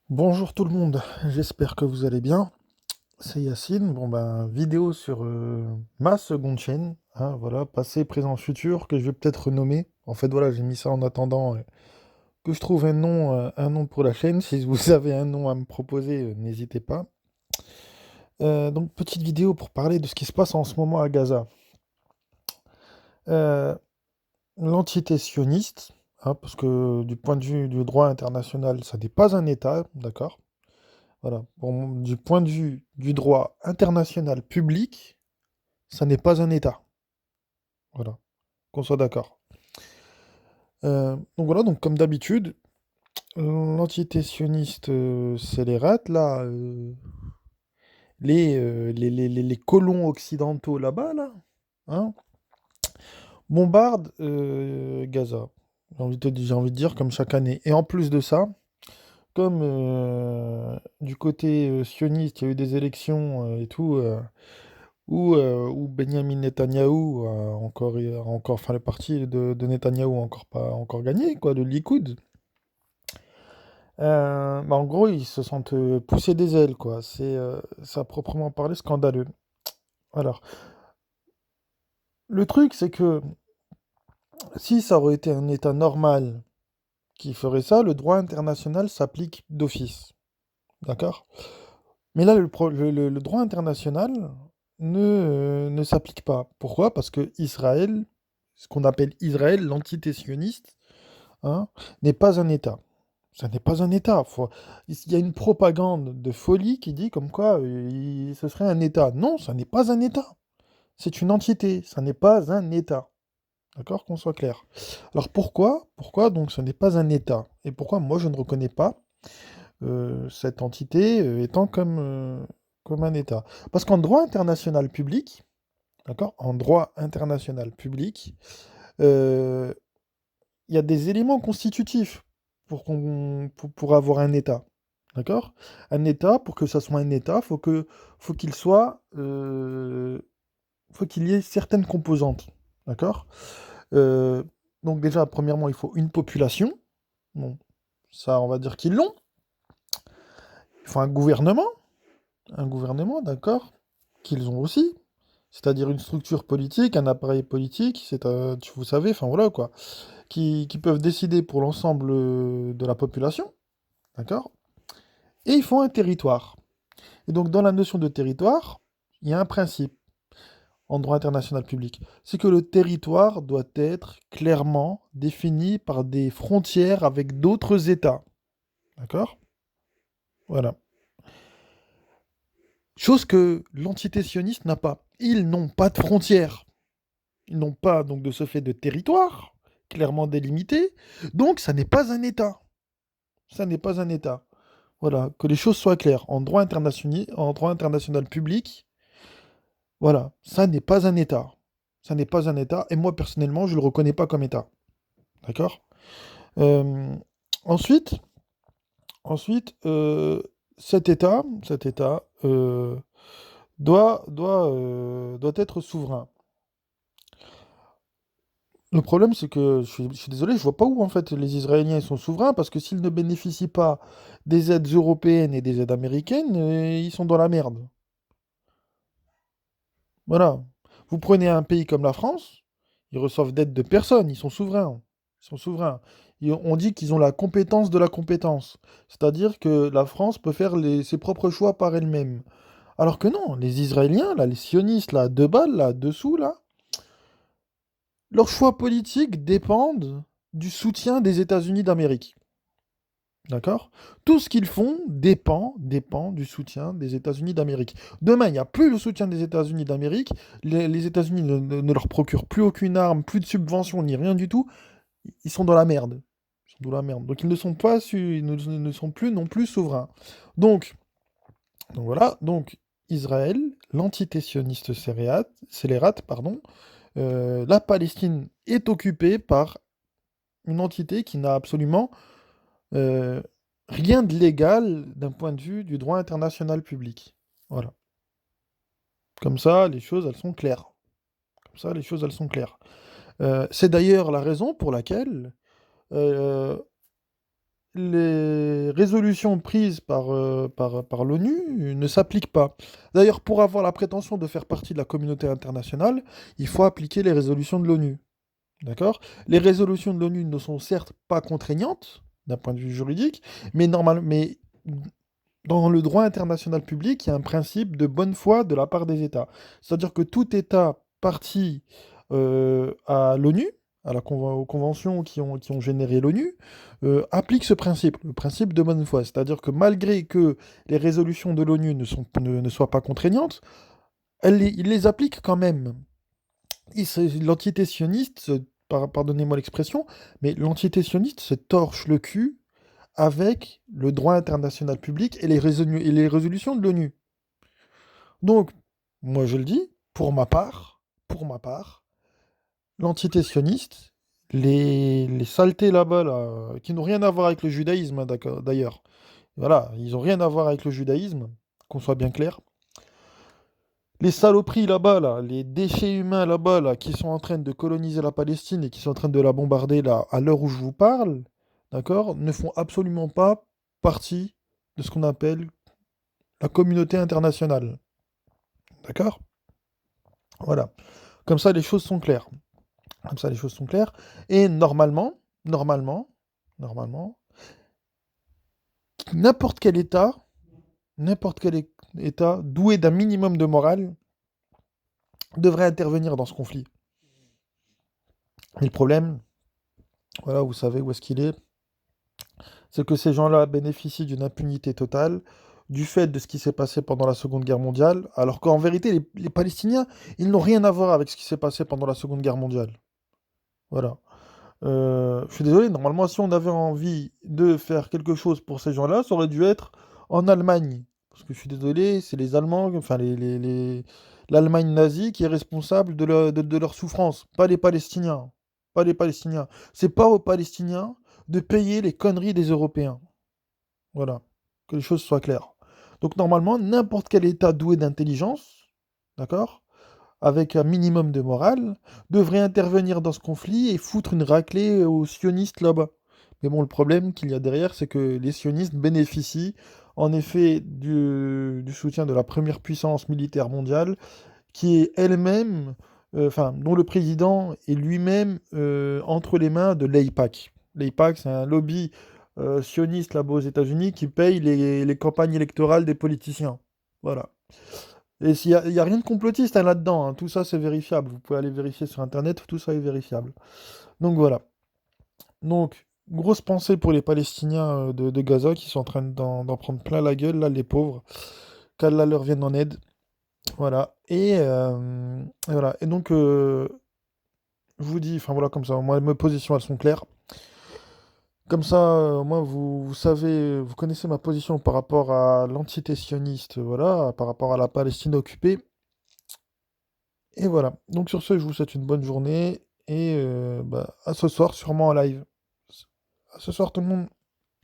Bonjour tout le monde, j'espère que vous allez bien. C'est Yacine. Vidéo sur ma seconde chaîne, hein, voilà, passé, présent, futur, que je vais peut-être renommer. En fait, voilà, j'ai mis ça en attendant que je trouve un nom pour la chaîne. Si vous avez un nom à me proposer, n'hésitez pas. Donc, petite vidéo pour parler de ce qui se passe en ce moment à Gaza. Euh, L'entité sioniste, hein, parce que du point de vue du droit international, ça n'est pas un État, d'accord? Voilà. Du point de vue du droit international public, ça n'est pas un État. Voilà. Qu'on soit d'accord. Donc comme d'habitude, l'entité sioniste scélérate, là, les colons occidentaux là-bas, là, hein, bombardent Gaza. J'ai envie de dire comme chaque année. Et en plus de ça, comme du côté sioniste, il y a eu des élections et tout, où Benjamin Netanyahou enfin le parti de Netanyahou a encore pas encore gagné, quoi, le Likoud. En gros, ils se sentent pousser des ailes, quoi. Ça à proprement parler scandaleux. Alors, le truc, c'est que si ça aurait été un État normal qui ferait ça, le droit international s'applique d'office. D'accord? Mais là, le droit international ne s'applique pas. Pourquoi? Parce que Israël, ce qu'on appelle Israël, l'entité sioniste, hein, n'est pas un État. Ça n'est pas un État. Il y a une propagande de folie qui dit comme quoi ce serait un État. Non, ça n'est pas un État. C'est une entité. Ça n'est pas un État. D'accord? Qu'on soit clair. Alors pourquoi? Pourquoi donc ce n'est pas un État? Et pourquoi moi je ne reconnais pas cette entité étant comme un État? Parce qu'en droit international public, d'accord? En droit international public, euh, il y a des éléments constitutifs pour avoir un État. D'accord? Un État, pour que ça soit un État, faut qu'il soit, faut qu'il y ait certaines composantes. D'accord? Euh, donc déjà, premièrement, il faut une population. Bon, ça, on va dire qu'ils l'ont. Il faut un gouvernement, d'accord? Qu'ils ont aussi. C'est-à-dire une structure politique, un appareil politique, vous savez, enfin voilà quoi, qui peuvent décider pour l'ensemble de la population, d'accord? Et ils font un territoire. Et donc, dans la notion de territoire, il y a un principe en droit international public. C'est que le territoire doit être clairement défini par des frontières avec d'autres États. D'accord? Voilà. Chose que l'entité sioniste n'a pas. Ils n'ont pas de frontières. Ils n'ont pas, donc, de ce fait, de territoire clairement délimité. Donc, ça n'est pas un État. Ça n'est pas un État. Voilà. Que les choses soient claires. En droit international public, voilà, ça n'est pas un État. Ça n'est pas un État, et moi personnellement, je ne le reconnais pas comme État. D'accord? Euh, ensuite, ensuite, cet État doit être souverain. Le problème, c'est que je suis désolé, je vois pas où en fait les Israéliens sont souverains, parce que s'ils ne bénéficient pas des aides européennes et des aides américaines, ils sont dans la merde. Voilà. Vous prenez un pays comme la France, ils reçoivent d'aide de personne, ils sont souverains. Ils sont souverains. On dit qu'ils ont la compétence de la compétence. C'est-à-dire que la France peut faire ses propres choix par elle-même. Alors que non, les Israéliens, là, les sionistes, là, deux balles, là, dessous, là, leurs choix politiques dépendent du soutien des États-Unis d'Amérique. D'accord? Tout ce qu'ils font dépend du soutien des États-Unis d'Amérique. Demain, il n'y a plus le soutien des États-Unis d'Amérique, les États-Unis ne leur procurent plus aucune arme, plus de subventions, ni rien du tout, ils sont dans la merde. Ils sont dans la merde. Donc ils ne sont plus non plus souverains. Donc, donc voilà, donc Israël, l'entité sioniste scélérate, pardon, la Palestine est occupée par une entité qui n'a absolument euh, rien de légal d'un point de vue du droit international public. Voilà. Comme ça, les choses, elles sont claires. Comme ça, les choses, elles sont claires. C'est d'ailleurs la raison pour laquelle euh, les résolutions prises par l'ONU ne s'appliquent pas. D'ailleurs, pour avoir la prétention de faire partie de la communauté internationale, il faut appliquer les résolutions de l'ONU. D'accord? Les résolutions de l'ONU ne sont certes pas contraignantes d'un point de vue juridique, mais dans le droit international public, il y a un principe de bonne foi de la part des États. C'est-à-dire que tout État parti à l'ONU, aux conventions qui ont généré l'ONU, applique ce principe, le principe de bonne foi. C'est-à-dire que malgré que les résolutions de l'ONU ne soient pas contraignantes, ils les appliquent quand même. L'entité sioniste, pardonnez-moi l'expression, mais l'entité sioniste se torche le cul avec le droit international public et les résolutions de l'ONU. Donc, moi je le dis, pour ma part, l'entité sioniste, les saletés là-bas, là, qui n'ont rien à voir avec le judaïsme, hein, d'ailleurs. Voilà, ils n'ont rien à voir avec le judaïsme, qu'on soit bien clair. Les saloperies là-bas, là, les déchets humains là-bas, là, qui sont en train de coloniser la Palestine et qui sont en train de la bombarder là, à l'heure où je vous parle, d'accord, ne font absolument pas partie de ce qu'on appelle la communauté internationale. D'accord? Voilà. Comme ça, les choses sont claires. Comme ça, les choses sont claires. Et normalement, n'importe quel État, n'importe quel État doué d'un minimum de morale devrait intervenir dans ce conflit. Et le problème, voilà, vous savez où est-ce qu'il est, c'est que ces gens-là bénéficient d'une impunité totale du fait de ce qui s'est passé pendant la Seconde Guerre mondiale, alors qu'en vérité, les Palestiniens, ils n'ont rien à voir avec ce qui s'est passé pendant la Seconde Guerre mondiale. Voilà. Je suis désolé, normalement, si on avait envie de faire quelque chose pour ces gens-là, ça aurait dû être en Allemagne. Parce que je suis désolé, c'est les Allemands, enfin l'Allemagne nazie qui est responsable de leur souffrance, pas les Palestiniens. Pas les Palestiniens. C'est pas aux Palestiniens de payer les conneries des Européens. Voilà. Que les choses soient claires. Donc normalement, n'importe quel État doué d'intelligence, d'accord, avec un minimum de morale, devrait intervenir dans ce conflit et foutre une raclée aux sionistes là-bas. Mais bon, le problème qu'il y a derrière, c'est que les sionistes bénéficient en effet du soutien de la première puissance militaire mondiale, qui est elle-même, enfin, dont le président est lui-même entre les mains de l'AIPAC. L'AIPAC, c'est un lobby sioniste là-bas aux États-Unis qui paye les campagnes électorales des politiciens. Voilà. Et il y a rien de complotiste hein, là-dedans, hein. Tout ça c'est vérifiable. Vous pouvez aller vérifier sur Internet, tout ça est vérifiable. Donc voilà. Donc, grosse pensée pour les Palestiniens de Gaza qui sont en train d'en prendre plein la gueule, là, les pauvres. Qu'Allah leur vienne en aide. Voilà. Et voilà. Et donc, je vous dis, enfin voilà, comme ça, moi, mes positions, elles sont claires. Comme ça, moi, vous savez, vous connaissez ma position par rapport à l'entité sioniste, voilà, par rapport à la Palestine occupée. Et voilà. Donc sur ce, je vous souhaite une bonne journée et bah, à ce soir, sûrement en live. À ce soir tout le monde.